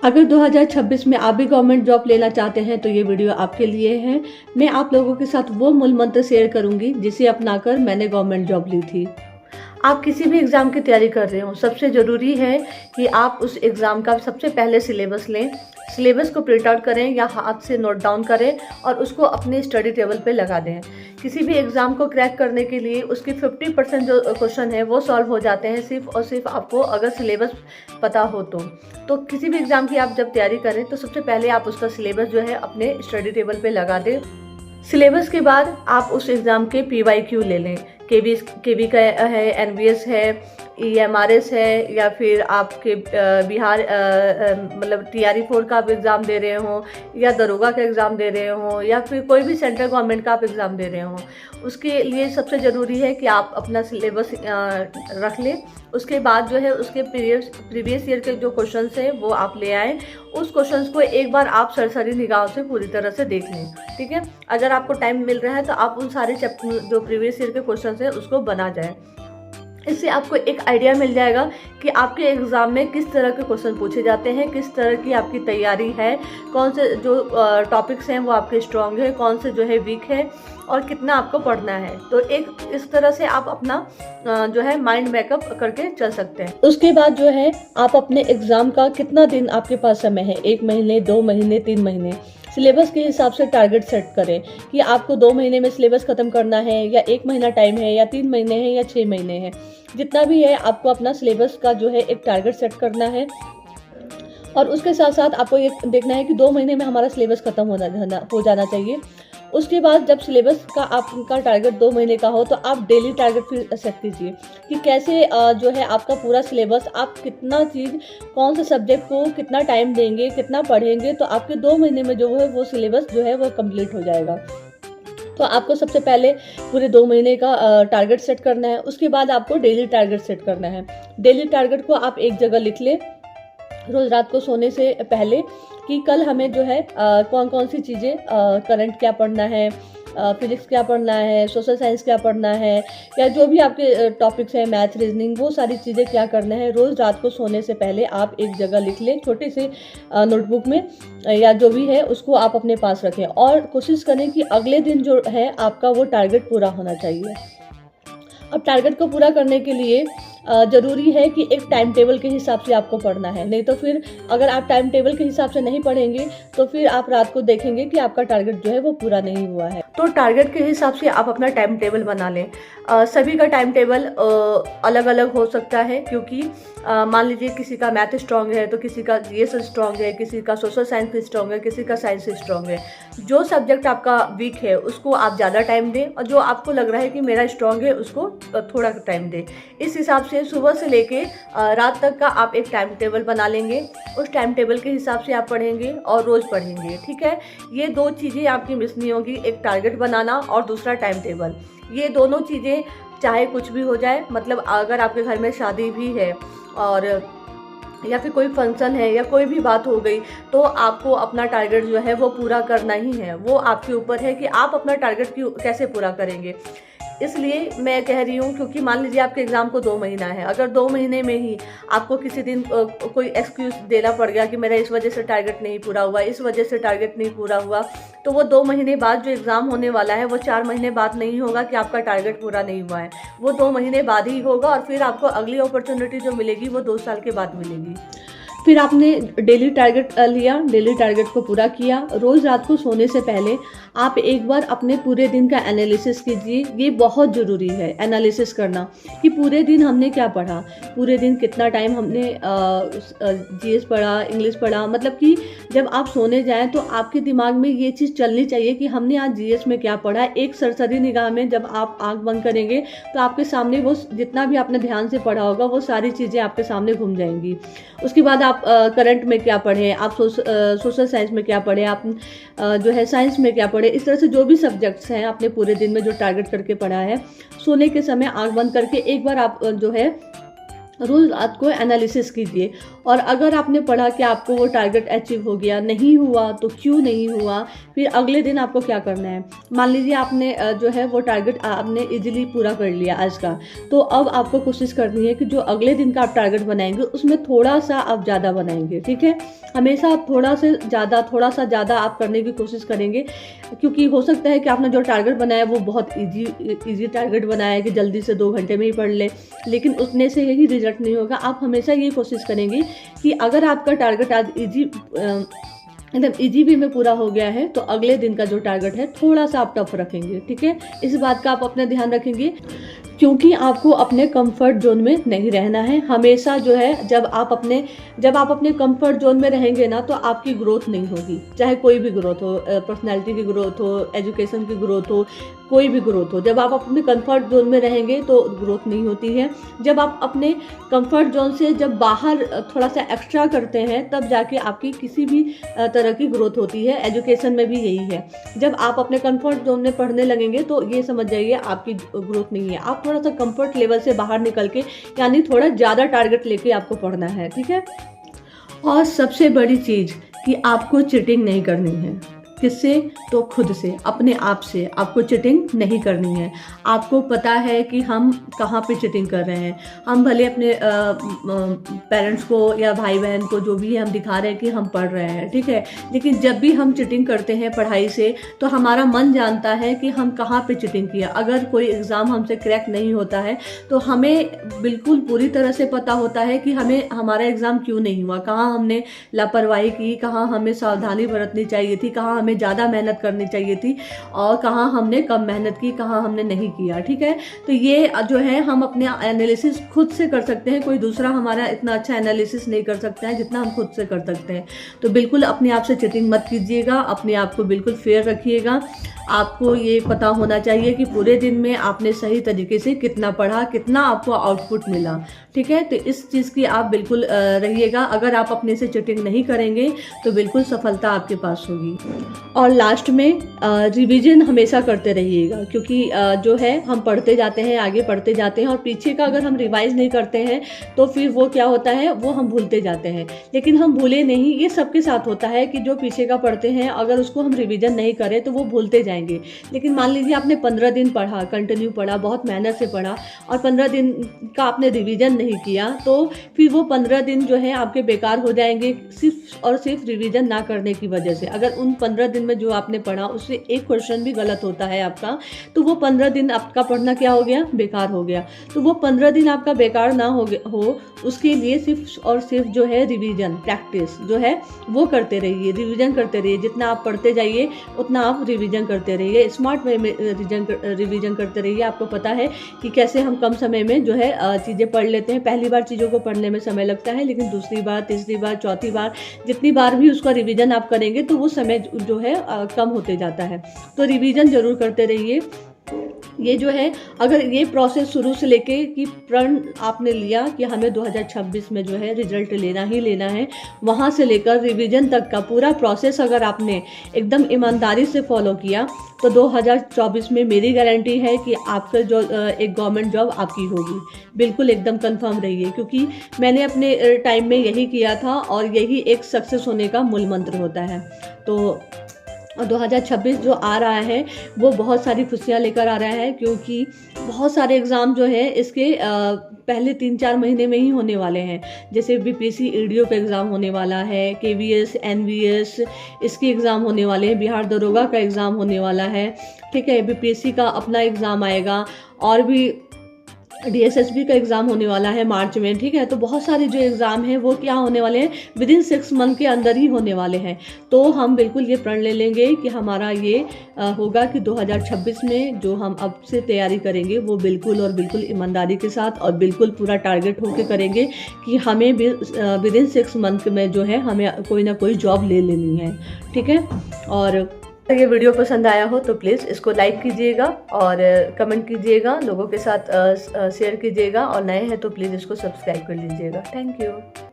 अगर 2026 में आप भी गवर्नमेंट जॉब लेना चाहते हैं तो ये वीडियो आपके लिए है। मैं आप लोगों के साथ वो मूल मंत्र शेयर करूंगी जिसे अपनाकर मैंने गवर्नमेंट जॉब ली थी। आप किसी भी एग्ज़ाम की तैयारी कर रहे हो, सबसे ज़रूरी है कि आप उस एग्ज़ाम का सबसे पहले सिलेबस लें, सिलेबस को प्रिंट आउट करें या हाथ से नोट डाउन करें और उसको अपने स्टडी टेबल पे लगा दें। किसी भी एग्ज़ाम को क्रैक करने के लिए उसके 50% जो क्वेश्चन है वो सॉल्व हो जाते हैं सिर्फ और सिर्फ आपको अगर सिलेबस पता हो तो किसी भी एग्ज़ाम की आप जब तैयारी करें तो सबसे पहले आप उसका सिलेबस जो है अपने स्टडी टेबल पे लगा दें। सिलेबस के बाद आप उस एग्ज़ाम के PYQ ले लें। केवी का है, NVS है, EMRS है, या फिर आपके बिहार मतलब TRE 4 का आप एग्ज़ाम दे रहे हो, या दरोगा का एग्ज़ाम दे रहे हो, या फिर कोई भी सेंट्रल गवर्नमेंट का आप एग्ज़ाम दे रहे हो। उसके लिए सबसे ज़रूरी है कि आप अपना सिलेबस रख लें। उसके बाद जो है उसके प्रीवियस ईयर के जो क्वेश्चंस हैं वो आप ले आएँ। उस क्वेश्चंस को एक बार आप सरसरी निगाहों से पूरी तरह से देख लें, ठीक है। अगर आपको टाइम मिल रहा है तो आप उन सारे चैप्टर जो प्रीवियस ईयर के क्वेश्चंस हैं उसको बना जाए। इससे आपको एक आइडिया मिल जाएगा कि आपके एग्ज़ाम में किस तरह के क्वेश्चन पूछे जाते हैं, किस तरह की आपकी तैयारी है, कौन से जो टॉपिक्स हैं वो आपके स्ट्रॉन्ग है, कौन से जो है वीक है और कितना आपको पढ़ना है। तो एक इस तरह से आप अपना जो है माइंड मेकअप करके चल सकते हैं। उसके बाद जो है आप अपने एग्ज़ाम का कितना दिन आपके पास समय है, 1 महीने, 2 महीने, 3 महीने, सिलेबस के हिसाब से टारगेट सेट करें कि आपको 2 महीने में सिलेबस खत्म करना है, या 1 महीना टाइम है, या 3 महीने है, या 6 महीने है। जितना भी है आपको अपना सिलेबस का जो है एक टारगेट सेट करना है और उसके साथ साथ आपको ये देखना है कि 2 महीने में हमारा सिलेबस खत्म हो जाना चाहिए। उसके बाद जब सिलेबस का आपका टारगेट 2 महीने का हो तो आप डेली टारगेट फिर सेट कीजिए कि कैसे जो है आपका पूरा सिलेबस, आप कितना चीज़, कौन से सब्जेक्ट को कितना टाइम देंगे, कितना पढ़ेंगे, तो आपके 2 महीने में जो है वो सिलेबस जो है वो कंप्लीट हो जाएगा। तो आपको सबसे पहले पूरे 2 महीने का टारगेट सेट करना है। उसके बाद आपको डेली टारगेट सेट करना है। डेली टारगेट को आप एक जगह लिख लें रोज़ रात को सोने से पहले कि कल हमें जो है कौन कौन सी चीज़ें, करंट क्या पढ़ना है, फिजिक्स क्या पढ़ना है, सोशल साइंस क्या पढ़ना है, या जो भी आपके टॉपिक्स हैं, मैथ, रीजनिंग, वो सारी चीज़ें क्या करना है रोज़ रात को सोने से पहले आप एक जगह लिख लें, छोटी सी नोटबुक में या जो भी है उसको आप अपने पास रखें और कोशिश करें कि अगले दिन जो है आपका वो टारगेट पूरा होना चाहिए। अब टारगेट को पूरा करने के लिए ज़रूरी है कि एक टाइम टेबल के हिसाब से आपको पढ़ना है, नहीं तो फिर अगर आप टाइम टेबल के हिसाब से नहीं पढ़ेंगे तो फिर आप रात को देखेंगे कि आपका टारगेट जो है वो पूरा नहीं हुआ है। तो टारगेट के हिसाब से आप अपना टाइम टेबल बना लें। सभी का टाइम टेबल अलग अलग हो सकता है क्योंकि मान लीजिए किसी का मैथ स्ट्रॉन्ग है तो किसी का GS स्ट्रॉन्ग है, किसी का सोशल साइंस स्ट्रॉन्ग है, किसी का साइंस स्ट्रॉन्ग है। जो सब्जेक्ट आपका वीक है उसको आप ज़्यादा टाइम दें और जो आपको लग रहा है कि मेरा स्ट्रॉन्ग है उसको थोड़ा टाइम दें। इस हिसाब से सुबह से लेके रात तक का आप एक टाइम टेबल बना लेंगे। उस टाइम टेबल के हिसाब से आप पढ़ेंगे और रोज़ पढ़ेंगे, ठीक है। ये 2 चीज़ें आपकी मिस नहीं होगी, एक टारगेट बनाना और दूसरा टाइम टेबल। ये दोनों चीज़ें चाहे कुछ भी हो जाए, मतलब अगर आपके घर में शादी भी है और या फिर कोई फंक्शन है या कोई भी बात हो गई तो आपको अपना टारगेट जो है वो पूरा करना ही है। वो आपके ऊपर है कि आप अपना टारगेट कैसे पूरा करेंगे। इसलिए मैं कह रही हूँ क्योंकि मान लीजिए आपके एग्ज़ाम को 2 महीना है, अगर 2 महीने में ही आपको किसी दिन कोई एक्सक्यूज़ देना पड़ गया कि मेरा इस वजह से टारगेट नहीं पूरा हुआ, इस वजह से टारगेट नहीं पूरा हुआ, तो वो 2 महीने बाद जो एग्ज़ाम होने वाला है वो 4 महीने बाद नहीं होगा कि आपका टारगेट पूरा नहीं हुआ है। वो 2 महीने बाद ही होगा और फिर आपको अगली अपॉर्चुनिटी जो मिलेगी वो 2 साल के बाद मिलेगी। फिर आपने डेली टारगेट लिया, डेली टारगेट को पूरा किया। रोज़ रात को सोने से पहले आप एक बार अपने पूरे दिन का एनालिसिस कीजिए। ये बहुत ज़रूरी है एनालिसिस करना कि पूरे दिन हमने क्या पढ़ा, पूरे दिन कितना टाइम हमने GS पढ़ा, इंग्लिश पढ़ा। मतलब कि जब आप सोने जाएं तो आपके दिमाग में ये चीज़ चलनी चाहिए कि हमने आज GS में क्या पढ़ा। एक सरसरी निगाह में जब आप आँख बंद करेंगे तो आपके सामने वो जितना भी आपने ध्यान से पढ़ा होगा वो सारी चीज़ें आपके सामने घूम जाएंगी। उसके बाद आप करंट में क्या पढ़े, आप सोशल साइंस में क्या पढ़े, आप जो है साइंस में क्या पढ़े, इस तरह से जो भी सब्जेक्ट्स हैं आपने पूरे दिन में जो टारगेट करके पढ़ा है, सोने के समय आंख बंद करके एक बार आप जो है रोज़ रात को एनालिसिस कीजिए और अगर आपने पढ़ा कि आपको वो टारगेट अचीव हो गया, नहीं हुआ तो क्यों नहीं हुआ, फिर अगले दिन आपको क्या करना है। मान लीजिए आपने जो है वो टारगेट आपने इजीली पूरा कर लिया आज का, तो अब आपको कोशिश करनी है कि जो अगले दिन का आप टारगेट बनाएंगे उसमें थोड़ा सा आप ज़्यादा बनाएंगे, ठीक है। हमेशा आप थोड़ा सा ज़्यादा आप करने की कोशिश करेंगे, क्योंकि हो सकता है कि आपने जो टारगेट बनाया वो बहुत इजी टारगेट बनाया है कि जल्दी से 2 घंटे में ही पढ़ ले, लेकिन उतने से ही रिजल्ट नहीं होगा। आप हमेशा ये कोशिश करेंगे कि अगर आपका टारगेट आज एकदम इजी वे में पूरा हो गया है तो अगले दिन का जो टारगेट है थोड़ा सा आप टफ रखेंगे, ठीक है। इस बात का आप अपना ध्यान रखेंगे, क्योंकि आपको अपने कंफर्ट जोन में नहीं रहना है। हमेशा जो है जब आप अपने कंफर्ट जोन में रहेंगे ना तो आपकी ग्रोथ नहीं होगी, चाहे कोई भी ग्रोथ हो, पर्सनालिटी की ग्रोथ हो, एजुकेशन की ग्रोथ हो, कोई भी ग्रोथ हो। जब आप अपने कंफर्ट जोन में रहेंगे तो ग्रोथ नहीं होती है। जब आप अपने कंफर्ट जोन से जब बाहर थोड़ा सा एक्स्ट्रा करते हैं तब जाके आपकी किसी भी तरह की ग्रोथ होती है। एजुकेशन में भी यही है, जब आप अपने कंफर्ट जोन में पढ़ने लगेंगे तो ये समझ जाइए आपकी ग्रोथ नहीं है। आप थोड़ा सा कंफर्ट लेवल से बाहर निकल के, यानी थोड़ा ज़्यादा टारगेट लेके आपको पढ़ना है, ठीक है। और सबसे बड़ी चीज़ कि आपको चीटिंग नहीं करनी है। किससे? तो खुद से, अपने आप से आपको चीटिंग नहीं करनी है। आपको पता है कि हम कहाँ पे चीटिंग कर रहे हैं। हम भले अपने पेरेंट्स को या भाई बहन को जो भी है हम दिखा रहे हैं कि हम पढ़ रहे हैं, ठीक है, लेकिन जब भी हम चीटिंग करते हैं पढ़ाई से तो हमारा मन जानता है कि हम कहाँ पे चीटिंग किया। अगर कोई एग्ज़ाम हमसे क्रैक नहीं होता है तो हमें बिल्कुल पूरी तरह से पता होता है कि हमें हमारा एग्ज़ाम क्यों नहीं हुआ, कहाँ हमने लापरवाही की, कहाँ हमें सावधानी बरतनी चाहिए थी, कहाँ हमें ज़्यादा मेहनत करनी चाहिए थी और कहाँ हमने कम मेहनत की, कहाँ हमने नहीं किया, ठीक है। तो ये जो है हम अपने एनालिसिस खुद से कर सकते हैं। कोई दूसरा हमारा इतना अच्छा एनालिसिस नहीं कर सकता है जितना हम खुद से कर सकते हैं। तो बिल्कुल अपने आप से चीटिंग मत कीजिएगा, अपने आप को बिल्कुल फेयर रखिएगा। आपको ये पता होना चाहिए कि पूरे दिन में आपने सही तरीके से कितना पढ़ा, कितना आपको आउटपुट मिला, ठीक है। तो इस चीज़ की आप बिल्कुल रहिएगा। अगर आप अपने से चीटिंग नहीं करेंगे तो बिल्कुल सफलता आपके पास होगी। और लास्ट में रिवीजन हमेशा करते रहिएगा, क्योंकि जो है हम पढ़ते जाते हैं, आगे पढ़ते जाते हैं और पीछे का अगर हम रिवाइज नहीं करते हैं तो फिर वो क्या होता है, वो हम भूलते जाते हैं। लेकिन हम भूले नहीं, ये सबके साथ होता है कि जो पीछे का पढ़ते हैं अगर उसको हम रिवीजन नहीं करें तो वो भूलते जाएंगे। लेकिन मान लीजिए आपने 15 दिन पढ़ा, कंटिन्यू पढ़ा, बहुत मेहनत से पढ़ा और 15 दिन का आपने रिवीजन नहीं किया तो फिर वो 15 दिन जो है आपके बेकार हो जाएंगे, सिर्फ और सिर्फ रिवीजन ना करने की वजह से। अगर उन 15 दिन में जो आपने पढ़ा उससे एक क्वेश्चन भी गलत होता है आपका, तो वो 15 दिन आपका पढ़ना क्या हो गया, बेकार हो गया। तो वो 15 दिन आपका बेकार ना हो उसके लिए सिर्फ और सिर्फ जो है रिवीजन, प्रैक्टिस जो है वो करते रहिए, रिवीजन करते रहिए। जितना आप पढ़ते जाइए उतना आप रिवीजन करते रहिए, स्मार्ट वे में रिवीजन करते रहिए। आपको पता है कि कैसे हम कम समय में जो है चीज़ें पढ़ लेते हैं। पहली बार चीज़ों को पढ़ने में समय लगता है, लेकिन दूसरी बार, तीसरी बार, चौथी बार, जितनी बार भी उसका रिवीजन आप करेंगे तो वो समय जो है कम होते जाता है। तो रिवीजन जरूर करते रहिए। ये जो है, अगर ये प्रोसेस शुरू से लेके कि प्रण आपने लिया कि हमें 2026 में जो है रिजल्ट लेना ही लेना है, वहाँ से लेकर रिवीजन तक का पूरा प्रोसेस अगर आपने एकदम ईमानदारी से फॉलो किया तो 2024 में मेरी गारंटी है कि आपका जो एक गवर्नमेंट जॉब आपकी होगी। बिल्कुल एकदम कंफर्म रहिए, क्योंकि मैंने अपने टाइम में यही किया था और यही एक सक्सेस होने का मूल मंत्र होता है। तो 2026 जो आ रहा है वो बहुत सारी खुशियाँ लेकर आ रहा है, क्योंकि बहुत सारे एग्ज़ाम जो है इसके पहले 3-4 महीने में ही होने वाले हैं। जैसे बीपीएससी ईडीओ का एग्ज़ाम होने वाला है, केवीएस, एनवीएस इसके एग्ज़ाम होने वाले हैं, बिहार दरोगा का एग्ज़ाम होने वाला है, ठीक है, बीपीएससी का अपना एग्ज़ाम आएगा और भी डीएसएसबी का एग्ज़ाम होने वाला है मार्च में, ठीक है। तो बहुत सारे जो एग्ज़ाम हैं वो क्या होने वाले हैं, विदिन 6 मंथ के अंदर ही होने वाले हैं। तो हम बिल्कुल ये प्रण ले लेंगे कि हमारा ये होगा कि 2026 में जो हम अब से तैयारी करेंगे वो बिल्कुल और बिल्कुल ईमानदारी के साथ और बिल्कुल पूरा टारगेट होकर करेंगे कि हमें विदिन 6 मंथ में जो है हमें कोई ना कोई जॉब ले लेनी है, ठीक है। और अगर ये वीडियो पसंद आया हो तो प्लीज़ इसको लाइक कीजिएगा और कमेंट कीजिएगा, लोगों के साथ शेयर कीजिएगा और नए हैं तो प्लीज़ इसको सब्सक्राइब कर लीजिएगा। Thank you.